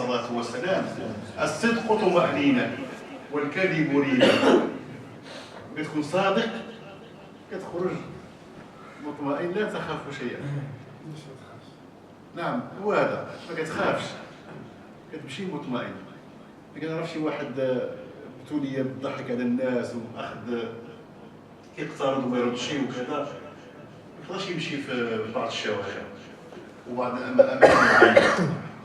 الصلاة والسلام: الصدق طمأنينة والكذب ريبة. كتكون صادق كتخرج مطمئن، لا تخاف شيئا. نعم هو هذا، ما كتخافش، كتمشي مطمئن. ما كنعرف شي واحد ابتلي بالضحك على الناس واخذ كيقترض وما يردش وكذا، ما يقدرش يمشي في بعض الشوارع وبعض الاماكن معينه.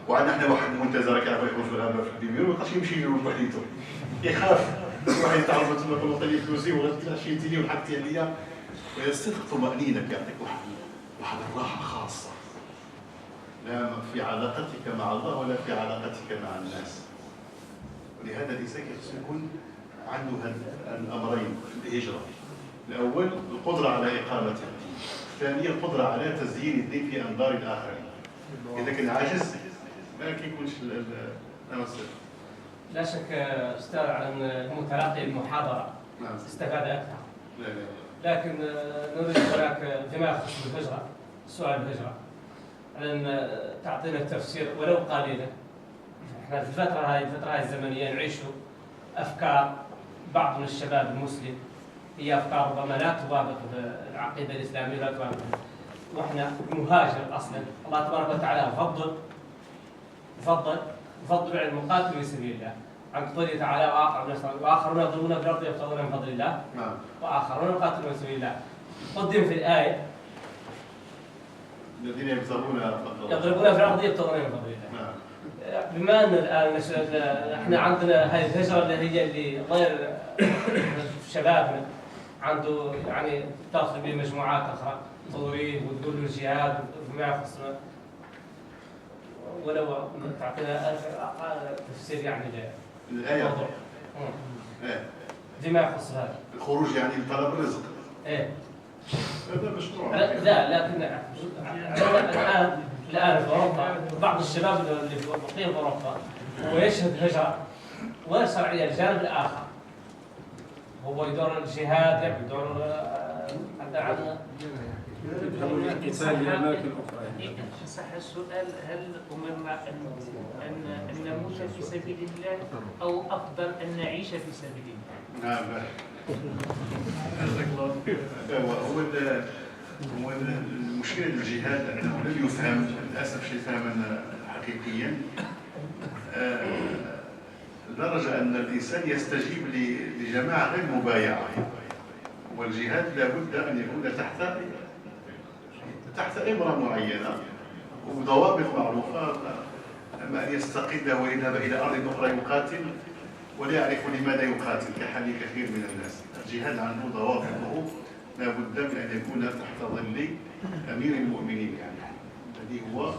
وعندنا حنا واحد المنتزه راه كيعرف يكون في الغابه في الديمير، ما يقدرش يمشي بوحديتو، يخاف واحد يتعرض تما يقول لي فلوسي وغادي شيتيني وحطتي عليا. الصدق طمأنينة، كيعطيك واحد الراحه خاصه، لا في علاقتك مع الله ولا في علاقتك مع الناس. ولهذا الانسان خصو يكون عنده هاد الامرين في الهجره: الاول القدره على اقامه الدين، الثانيه القدره على تزيين الدين في انظار الاخرين. اذا كان عاجز ما كيكونش الامر. لا شك استاذ على ان المتلقي المحاضره استفاد اكثر. لا لكن نريد هناك فيما يخص الهجره، سؤال الهجره، أن تعطينا التفسير ولو قليلا. احنا في الفترة هاي الزمنية نعيش أفكار بعض من الشباب المسلم، هي أفكار ربما لا توافق العقيدة الإسلامية، لا توافق، وإحنا نهاجر أصلا. الله تبارك وتعالى فضل على المقاتل في سبيل الله، عن قوله تعالى: وآخرون يضربون في الأرض يبتغون من فضل الله وآخرون يقاتلون في سبيل الله. قدم في الآية: الذين يضربون في الأرض يبتغون من فضل الله. بما أن الآن احنا عندنا هذه الهجرة اللي غير شبابنا عنده يعني تدخل به مجموعات أخرى تضريب وتقول له الجهاد وما يخص، ولو تعطينا تفسير يعني الآية فيما يخص هذا الخروج يعني لطلب الرزق. هذا مشروع. لا لكن الآن في أوروبا بعض الشباب اللي مقيم في أوروبا هو يشهد هجرة غير شرعية الجانب الآخر، هو يدور الجهاد، يعني يدور عن قتال لأماكن أخرى. صح السؤال: هل أمرنا أن نموت في سبيل الله أو أفضل أن نعيش في سبيل الله؟ نعم. هو المشكلة الجهاد أنه لم يفهم للأسف شيء فهما حقيقيا، لدرجة أن الإنسان يستجيب لجماعة غير مبايعة. والجهاد لابد أن يكون تحت إمرة معينة وضوابط معروفة. أما أن يستقل ويذهب إلى أرض أخرى يقاتل ولا يعرف لماذا يقاتل كحال كثير من الناس. الجهاد عنده ضوابطه، لا بد من أن يكون تحت ظل أمير المؤمنين، يعني الذي هو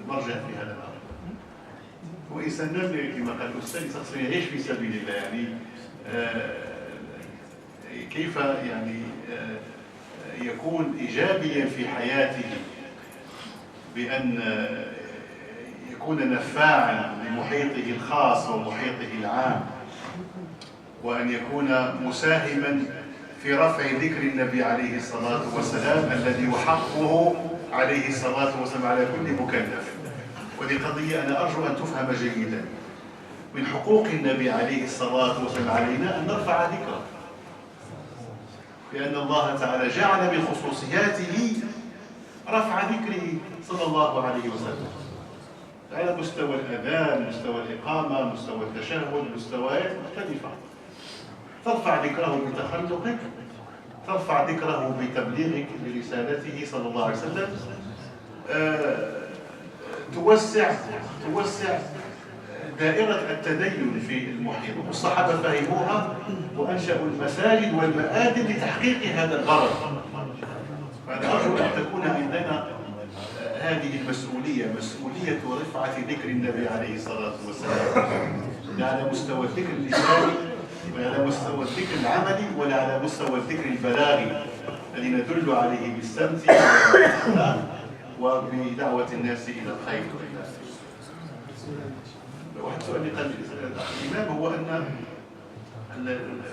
المرجع في هذا الأمر. وإنسان كما قال الأستاذ شخص يعيش في سبيل الله، يعني كيف يعني يكون إيجابيا في حياته بأن يكون نفاعا لمحيطه الخاص ومحيطه العام، وأن يكون مساهما في رفع ذكر النبي عليه الصلاة والسلام الذي يحقه عليه الصلاة والسلام على كل مكلف. ودي قضية أنا أرجو أن تفهم جيدا. من حقوق النبي عليه الصلاة والسلام علينا أن نرفع ذكره، لأن الله تعالى جعل من خصوصياته رفع ذكره صلى الله عليه وسلم على مستوى الأذان، مستوى الإقامة، مستوى التشهد، مستويات مختلفة. ترفع ذكره بتخلقك، ترفع ذكره بتبليغك لرسالته صلى الله عليه وسلم، توسع دائرة التدين في المحيط. والصحابة فهموها وأنشأوا المساجد والمآذن لتحقيق هذا الغرض. فأنا أرجو أن تكون عندنا هذه المسؤولية، مسؤولية رفعة ذكر النبي عليه الصلاة والسلام، لا على مستوى الذكر اللساني ولا على مستوى الذكر العملي ولا على مستوى الذكر البلاغي الذي ندل عليه بالسمت وبدعوة الناس إلى الخير. واحد سؤال اللي قال الإمام هو أن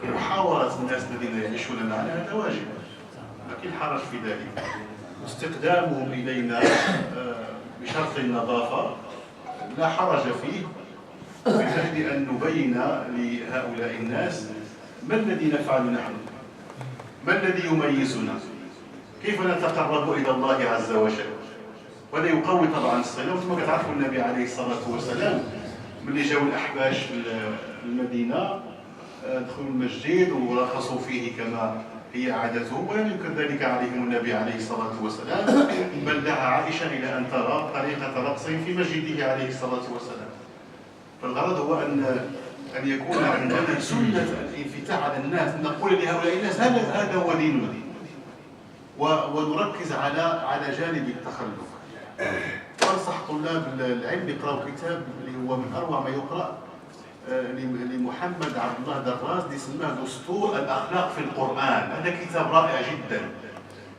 محاورة الناس الذين يعيشون معنا هذا واجب، لكن حرج في ذلك. استقدامهم إلينا بشرط النظافة لا حرج فيه من أجل أن نبين لهؤلاء الناس ما الذي نفعل نحن، ما الذي يميزنا، كيف نتقرب إلى الله عز وجل. وهذا يقوي طبعا الصلة. وكما كتعرفوا النبي عليه الصلاة والسلام ملي جاوا الأحباش في المدينة دخلوا المسجد ورقصوا فيه كما هي عادته، ولم ينكر ذلك عليهم النبي عليه الصلاة والسلام، بل دعا عائشة إلى أن ترى طريقة رقصهم في مسجده عليه الصلاة والسلام. فالغرض هو أن يكون عندنا سنة الانفتاح على الناس، نقول لهؤلاء الناس هذا هو ديننا، ونركز على جانب التخلف. وأنصح طلاب العلم يقرأوا كتاب اللي هو من أروع ما يقرأ لمحمد عبد الله دراز، اللي سماه دستور الأخلاق في القرآن. هذا كتاب رائع جدا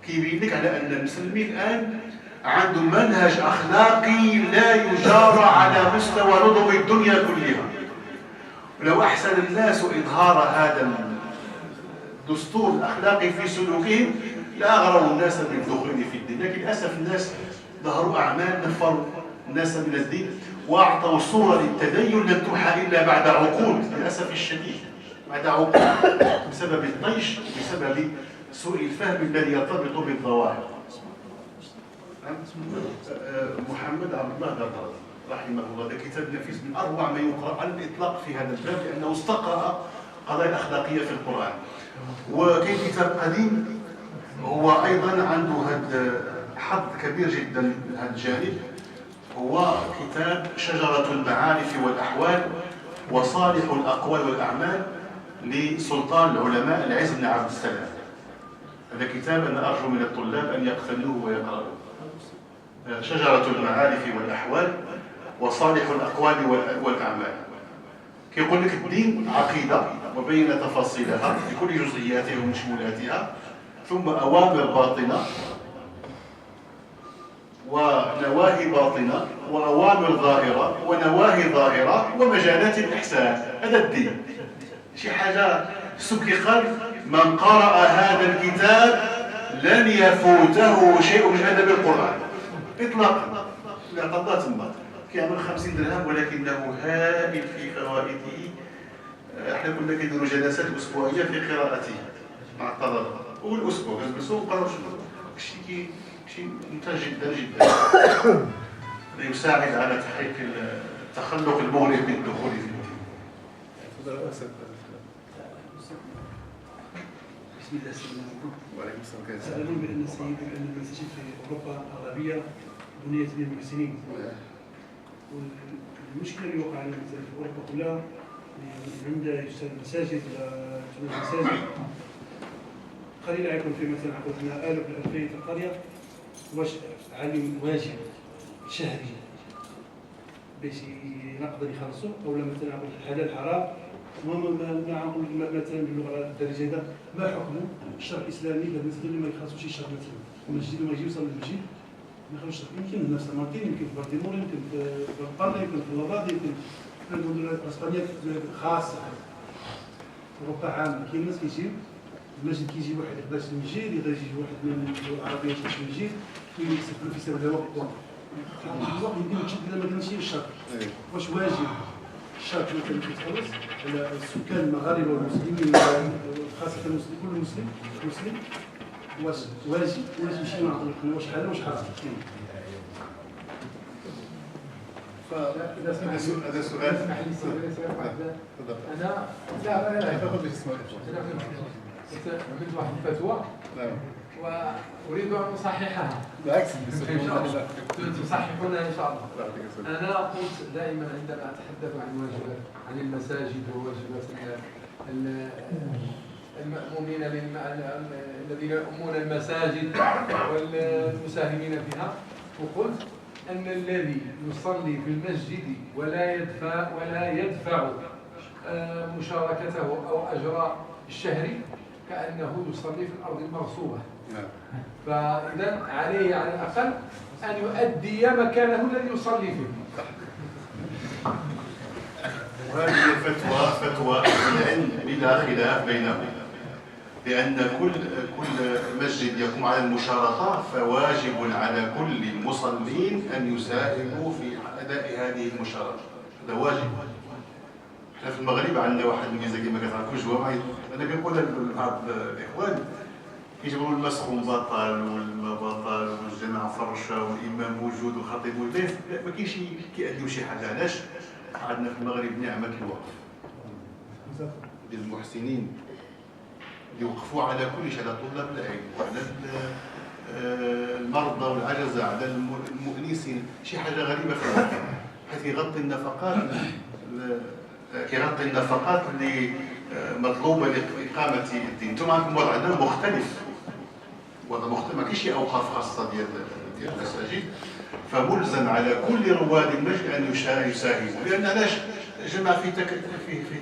كيبين لك على أن المسلمين الآن عنده منهج أخلاقي لا يجارى على مستوى نظم الدنيا كلها. ولو أحسن الناس إظهار هذا الدستور الأخلاقي في سلوكهم لأغروا الناس بالدخول في الدين، لكن للأسف الناس ظهروا أعمال نفروا الناس من الدين وأعطوا صورة للتدين لم تمحى إلا بعد عقود، للأسف الشديد بعد عقود، بسبب الطيش وبسبب سوء الفهم الذي يرتبط بالظواهر. محمد عبد الله دراز رحمه الله، هذا كتاب نفيس من أروع ما يقرأ على الإطلاق في هذا الباب، لأنه استقرأ قضايا الأخلاقية في القرآن. وكاين كتاب قديم هو أيضا عنده هذا حظ كبير جدا من هذا الجانب، هو كتاب شجرة المعارف والأحوال وصالح الأقوال والأعمال لسلطان العلماء العز بن عبد السلام. هذا كتاب أنا أرجو من الطلاب أن يقتنوه ويقرأوه. شجرة المعارف والأحوال وصالح الأقوال والأعمال. كيقول لك الدين عقيدة وبين تفاصيلها بكل جزئياتها ومشمولاتها، ثم أوامر باطنة ونواهي باطنة وأوامر ظاهرة ونواهي ظاهرة ومجالات الإحسان. هذا الدين شي حاجة سكي قلب. من قرأ هذا الكتاب لن يفوته شيء من أدب القرآن إطلاقا. الاعتقادات تما كيعمل 50 درهم ولكنه هائل في فوائده. احنا كنا كنديروا جلسات أسبوعية في قراءته مع الطلبة، والأسبوع كنجلسوا ونقراو شيء ممتاز جدا جدا يساعد على تحقيق التخلق المغري بالدخول في الدين. بسم الله الرحمن الرحيم. وعليكم السلام. تعلمون بأن المساجد في أوروبا الغربية بنيت بالمحسنين، والمشكلة اللي وقع لنا مثلا في أوروبا كلها عند يشتغل المساجد قليل يكون في مثلا عقدنا 1000 ل 2000 في القرية، واش علم واجب شهري باش يقدر يخلصوا، او مثلا نقول حلال حرام. المهم ما نقول مثلا باللغه الدارجه هذا ما حكم الشرع الاسلامي بالنسبه اللي ما يخلصوش الشهر مثلا المسجد وما يجي يوصل للمسجد ما يخلصش. يمكن نفس المارتين، يمكن في برديمور، يمكن في برقله، يمكن في اللباط، يمكن في المدن الاسبانيه خاصه اوروبا عامه. كاين الناس كيجيو المسجد، كيجي واحد يقدر المسجد، يقدر يجي واحد من الدول العربيه يخش المسجد يسافر في سبيل الوقت. الوقت يمكن تشد الا ما كانش الشرط. واش واجب الشرط مثلا كيتخلص على السكان المغاربه والمسلمين، خاصه المسلم كل مسلم واش واجب ولا تمشي مع واش حلال واش حرام؟ هذا سؤال. انا لا عملت واحد الفتوى واريد ان اصححها. بالعكس تصححونها ان شاء الله. انا قلت دائما عندما اتحدث عن واجبات عن المساجد وواجبات المأمومين الذين يؤمون المساجد والمساهمين فيها، وقلت أن الذي يصلي في المسجد ولا يدفع مشاركته أو أجر الشهري كأنه يصلي في الأرض المغصوبة. فإذا عليه على الأقل أن يؤدي مكانه الذي يصلي فيه. وهذه فتوى العلم بلا خلاف بينهم، لأن كل مسجد يقوم على المشاركة فواجب على كل المصلين أن يساهموا في أداء هذه المشاركة، هذا واجب. احنا في المغرب عندنا واحد الميزة كما كتعرفوا هو أنا كنقول لبعض الإخوان كيجيبوا المسخ بطل والما بطل والجماعة فرشة والإمام موجود والخطيب والضيف، ما كاينش كيأديو شي حاجة. علاش؟ عندنا في المغرب نعمة الوقف ديال المحسنين اللي وقفوا على كل شيء، على طلاب العلم وعلى المرضى والعجزة، على المؤنسين. شي حاجة غريبة في الوقف، حيث كيغطي النفقات اللي مطلوبة لإقامة الدين. انتم عندكم وضع عندنا مختلف، وضع مختلف، ما كاينش شي أوقاف خاصة ديال المساجد، فملزم على كل رواد المسجد أن يساهموا. لأن علاش؟ جمع في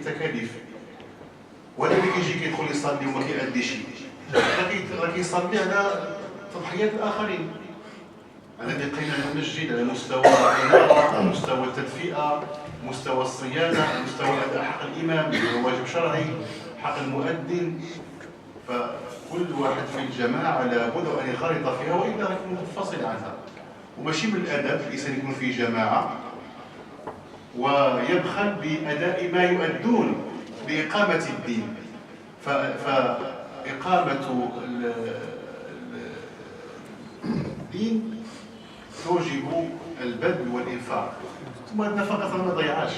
تكاليف، ولا اللي كيجي كيدخل يصلي وما كيأدي شيء، راه كيصلي على تضحيات الآخرين. أنا بقينا المسجد على مستوى الإنارة، مستوى التدفئة، مستوى الصيانة، مستوى أداء حق الإمام اللي هو واجب شرعي، حق المؤذن. فكل واحد في الجماعة لابد أن ينخرط فيها وإلا يكون منفصل عنها. وماشي من الأدب الإنسان يكون في جماعة ويبخل بأداء ما يؤدون لإقامة الدين. فإقامة الدين توجب البذل والإنفاق. ثم النفقة ما ضيعاش.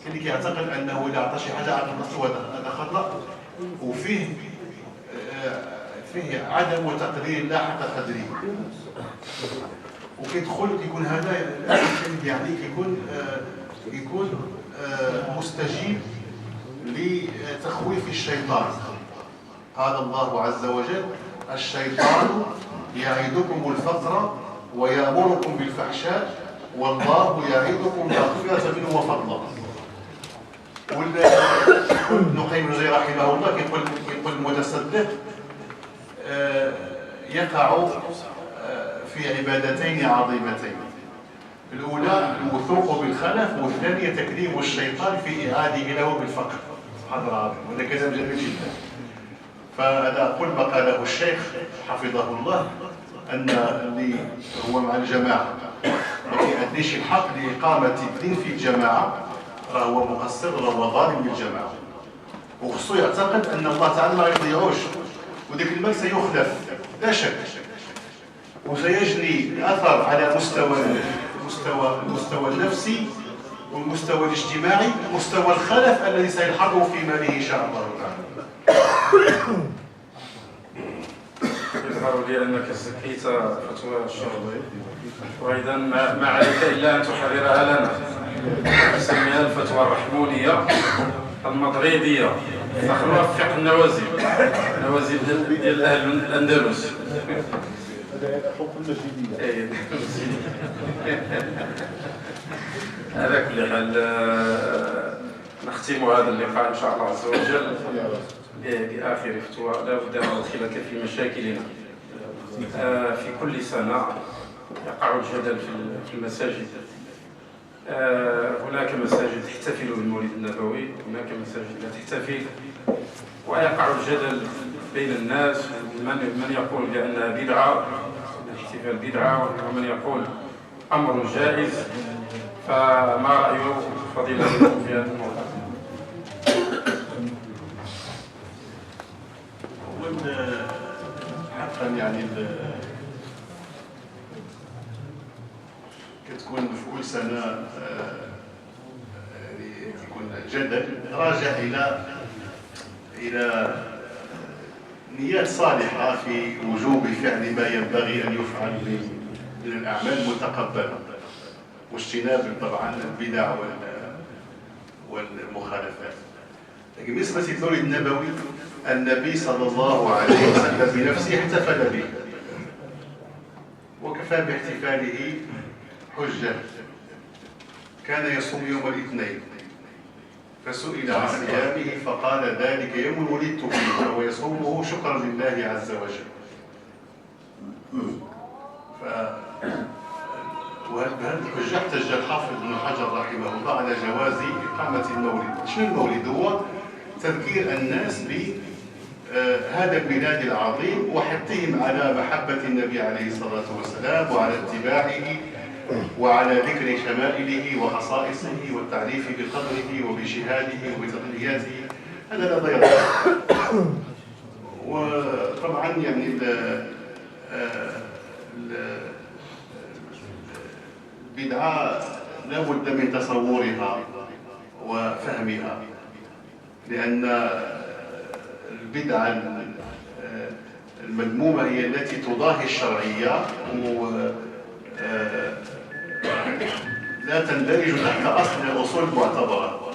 كاين اللي كيعتقد أنه إذا أعطى شي حاجة أعطى نفسه هذا خطأ، وفيه عدم تقدير الله حق قدره. وكيدخل كيكون هذا يعني كيكون مستجيب لتخويف الشيطان. قال الله عز وجل: الشيطان يعدكم الفقر ويأمركم بالفحشاء والله يعدكم مغفرة منه وفضلا. ابن القيم الجوزية رحمه الله يقول المتصدق يقع في عبادتين عظيمتين. الأولى الوثوق بالخلف، والثانية تكريم الشيطان في إعاده له بالفقر. سبحان الله العظيم، وهذا كلام جميل جدا. فأنا أقول ما قاله الشيخ حفظه الله، أن اللي هو مع الجماعة ما كيأديش الحق لإقامة الدين في الجماعة راهو مقصر، راهو ظالم للجماعة، وخصو يعتقد أن الله تعالى ما يضيعوش، وذاك المال سيخلف لا شك، وسيجني الأثر على المستوى النفسي والمستوى الاجتماعي، مستوى الخلف الذي سيلحقه في ماله إن شاء الله تعالى. يظهر لي أنك سكيت فتوى الشرطة، وإذا ما عليك إلا أن تحررها لنا. نسميها الفتوى الرحمونية المضريدية، نخلوها في فقه النوازل ديال أهل الأندلس. حكم المسجدية. على كل حال نختم هذا اللقاء إن شاء الله عز وجل بآخر فتوى. لا بد أن ندخلك في مشاكلنا. في كل سنة يقع الجدل في المساجد. هناك مساجد تحتفل بالمولد النبوي، هناك مساجد لا تحتفل، ويقع الجدل بين الناس، من يقول بأنها بدعة، الاحتفال بدعة، ومن يقول أمر جائز. فما رأي فضيلتكم في هذا الموضوع؟ حقا يعني كتكون في كل سنة يكون جدل راجع إلى نيات صالحة في وجوب فعل ما ينبغي أن يفعل من الأعمال المتقبلة، واجتناب طبعا البدع والمخالفات. لكن بالنسبة للمولد النبوي، النبي صلى الله عليه وسلم بنفسه احتفل به، وكفى باحتفاله حجة. كان يصوم يوم الاثنين، فسئل عن صيامه فقال: ذلك يوم ولدت فيه، وهو يصومه شكرا لله عز وجل. وبهذه الحجة احتج الحافظ ابن حجر رحمه الله على جواز إقامة المولد. شنو المولد؟ هو تذكير الناس بهذا الميلاد العظيم، وحثهم على محبة النبي عليه الصلاة والسلام وعلى اتباعه وعلى ذكر شمائله وخصائصه والتعريف بقدره وبجهاده وبتضحياته، هذا لا ضير له. وطبعا يعني البدعة لا بد من تصورها وفهمها، لأن البدعة المذمومة هي التي تضاهي الشرعية لا تندرج تحت أصل من الأصول المعتبرة.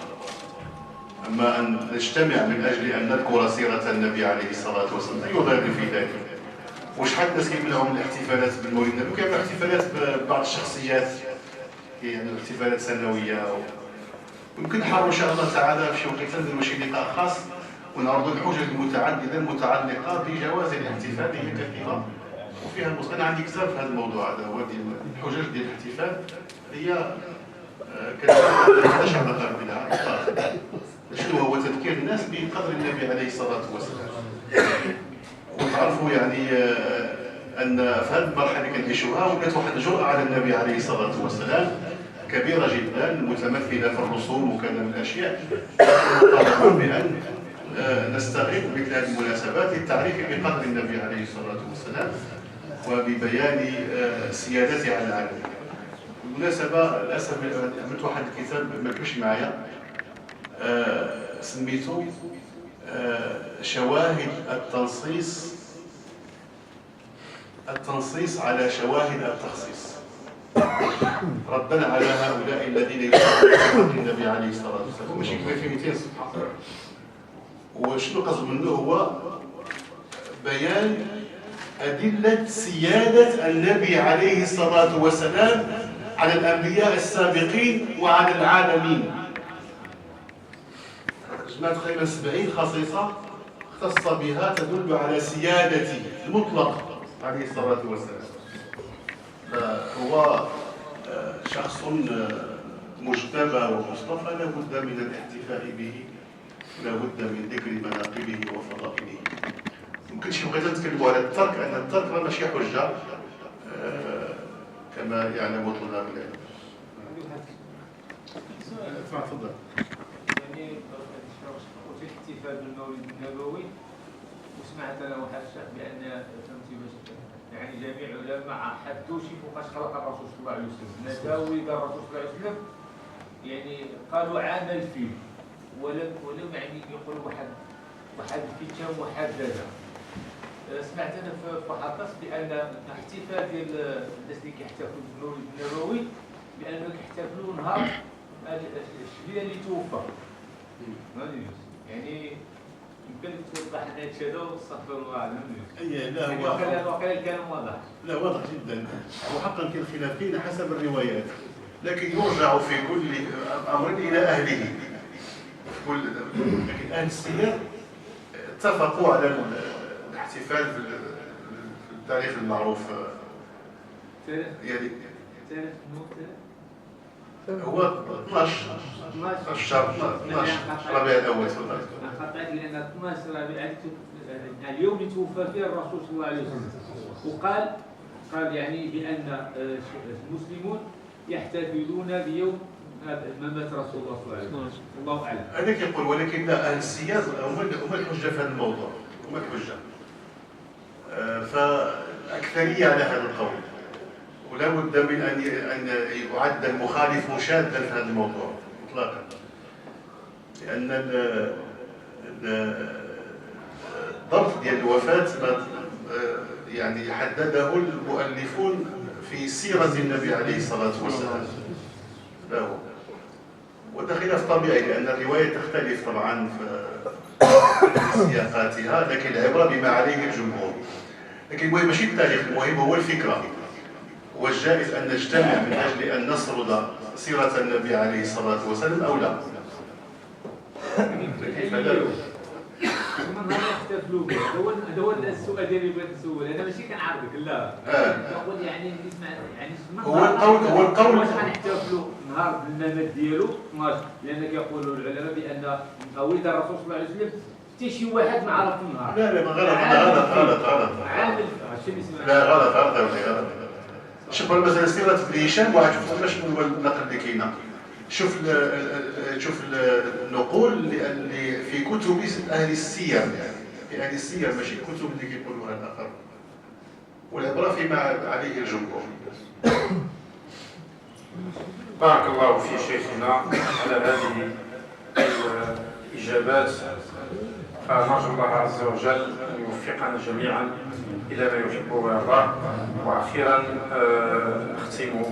أما أن نجتمع من أجل أن نذكر سيرة النبي عليه الصلاة والسلام لا يضر في ذلك. وشحال الناس كيمنعوا من الاحتفالات بالمولد النبوي، كاين احتفالات ببعض الشخصيات، يعني احتفالات سنوية. يمكن نحاول إن شاء الله تعالى في وقت نديروا شي لقاء خاص ونعرضوا الحجج المتعددة المتعلقة بجواز الاحتفال، هي كثيرة وفيها أنا عندي كتاب في هذا الموضوع هذا هو ديال الحجج ديال الاحتفال، هي كتاب 11 دقيقة بدعة. شنو هو تذكير الناس بقدر النبي عليه الصلاة والسلام. وتعرفوا يعني أن في هذه المرحلة اللي كنعيشوها ولات واحد الجرأة على النبي عليه الصلاة والسلام كبيرة جدا متمثلة في الرسوم وكذا من الأشياء، بأن نستغل مثل هذه المناسبات للتعريف بقدر النبي عليه الصلاة والسلام وببيان سيادته على العالم. بالمناسبة للأسف عملت واحد الكتاب ما كمش معايا، سميته شواهد التنصيص على شواهد التخصيص، ردا على هؤلاء الذين يسمون النبي عليه الصلاة والسلام. ماشي كبير في 200 صفحة. وشنو قصد منه هو بيان أدلة سيادة النبي عليه الصلاة والسلام على الأنبياء السابقين وعلى العالمين. جمعت تقريبا 70 خصيصة اختص بها تدل على سيادته المطلقة عليه الصلاة والسلام. فهو شخص مجتبى ومصطفى لا بد من الاحتفاء به، لا بد من ذكر مناقبه وفضائله. يمكن شي بغيت نتكلموا على الترك، أن الترك راه ماشي حجة كما يعلم طلاب العلم. تفضل. يعني قلت الاحتفال بالمولد النبوي، وسمعت انا واحد الشيخ بان فهمتي باش يعني جميع العلماء ما حدوش فوقاش خلق الرسول صلى الله عليه وسلم، متى ولد الرسول صلى الله عليه وسلم، يعني قالوا عام الفيل، ولم يعني يقول واحد الفتة محددة. سمعت انا في حدث بان الاحتفال ديال الناس اللي كيحتفلوا بالمولد النبوي بانه كيحتفلوا نهار الشبيه اللي توفى. يعني يمكن توضح لنا هذا واستغفر الله العظيم. لا هو واقيلا الكلام واضح. لا واضح جدا. وحقا كاين خلاف فينا حسب الروايات، لكن يرجع في كل امر الى اهله. لكن اهل السير اتفقوا على الاحتفال في التاريخ المعروف. يعني هو 12 شهر 12 ربيع الاول. خطأت لان 12 ربيع اليوم اللي توفى فيه الرسول صلى الله عليه وسلم، وقال يعني بان المسلمون يحتفلون بيوم ممات رسول الله صلى الله عليه وسلم. الله اعلم. هذاك يقول، ولكن اهل السياق هم الحجه في هذا الموضوع، هم الحجه. فالاكثريه على هذا القول، ولا بد من ان يعد المخالف شاذا في هذا الموضوع اطلاقا، لان الضبط ديال الوفاه يعني حدده المؤلفون في سيره النبي عليه الصلاه والسلام. لا هو وده خلاف طبيعي، لان الروايه تختلف طبعا في سياقاتها، لكن العبره بما عليه الجمهور. لكن المهم ماشي التاريخ، المهم هو الفكره. والجائز أن نجتمع من أجل أن نسرد سيرة النبي عليه الصلاة والسلام أو لا. كيف لا؟ من هذا يحتفلوا به، هذا هو السؤال ديالي بغيت نسول، أنا ماشي كنعارضك لا. نقول يعني نسمع يعني هو القول واش غنحتفلوا نهار الممات ديالو 12، لأن كيقولوا العلماء بأن ولد الرسول صلى الله عليه وسلم حتى شي واحد ما عرف النهار. لا غلط. عامل هادشي اللي سمعت. لا غلط. شوف المساله سير تدري هشام واحد شوف شنو هو النقل اللي كاينه. شوف النقول اللي في كتب اهل السير، في اهل السير ماشي الكتب اللي كيقولوها الاخر، والعبره فيما عليه الجمهور. بارك الله في شيخنا على هذه الإجابات، فنرجو الله عز وجل أن يوفقنا جميعا إلى ما يحب ويرضاه. وأخيرا نختم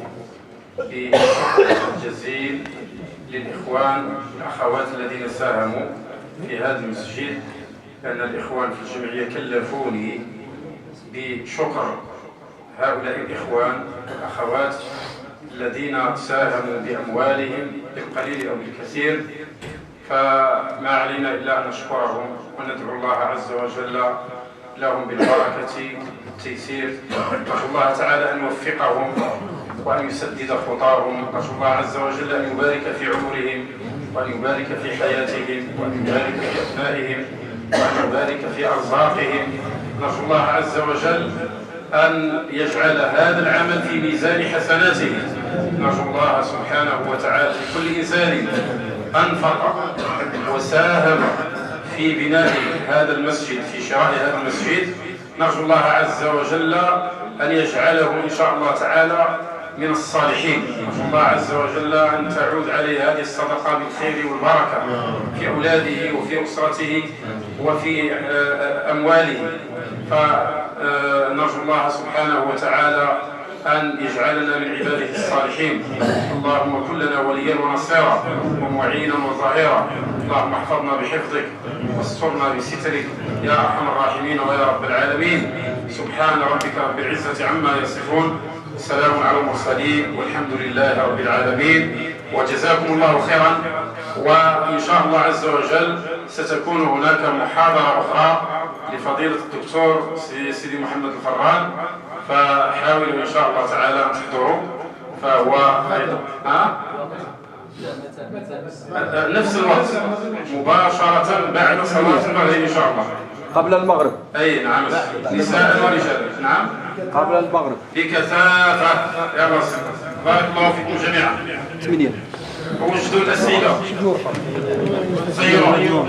بالشكر الجزيل للإخوان والأخوات الذين ساهموا في هذا المسجد، لأن الإخوان في الجمعية كلفوني بشكر هؤلاء الإخوان والأخوات الذين ساهموا بأموالهم بالقليل أو بالكثير، فما علينا إلا أن نشكرهم وندعو الله عز وجل لهم بالبركة والتيسير. نرجو الله تعالى أن يوفقهم وأن يسدد خطاهم. نرجو الله عز وجل أن يبارك في عمرهم وأن يبارك في حياتهم وأن يبارك في أبنائهم وأن يبارك في أرزاقهم. نرجو الله عز وجل أن يجعل هذا العمل في ميزان حسناته. نرجو الله سبحانه وتعالى لكل إنسان أنفق وساهم في بناء هذا المسجد، في شراء هذا المسجد، نرجو الله عز وجل أن يجعله إن شاء الله تعالى من الصالحين. نرجو الله عز وجل أن تعود عليه هذه الصدقة بالخير والبركة في أولاده وفي أسرته وفي أمواله. فنرجو الله سبحانه وتعالى أن يجعلنا من عباده الصالحين. اللهم كن لنا وليا ونصيرا ومعينا وظهيرا. اللهم احفظنا بحفظك واسترنا بسترك يا أرحم الراحمين ويا رب العالمين. سبحان ربك رب العزة عما يصفون، سلام على المرسلين والحمد لله رب العالمين. وجزاكم الله خيرا. وإن شاء الله عز وجل ستكون هناك محاضرة أخرى لفضيلة الدكتور سيدي محمد الفران، فحاولوا إن شاء الله تعالى أن تحضروا. فهو نفس الوقت مباشرة بعد صلاة المغرب إن شاء الله. قبل المغرب. أي نعم، نساء ورجال. نعم قبل المغرب بكثافة. يا رسول بارك الله فيكم جميعا. 8 وجدوا الأسئلة صيروا.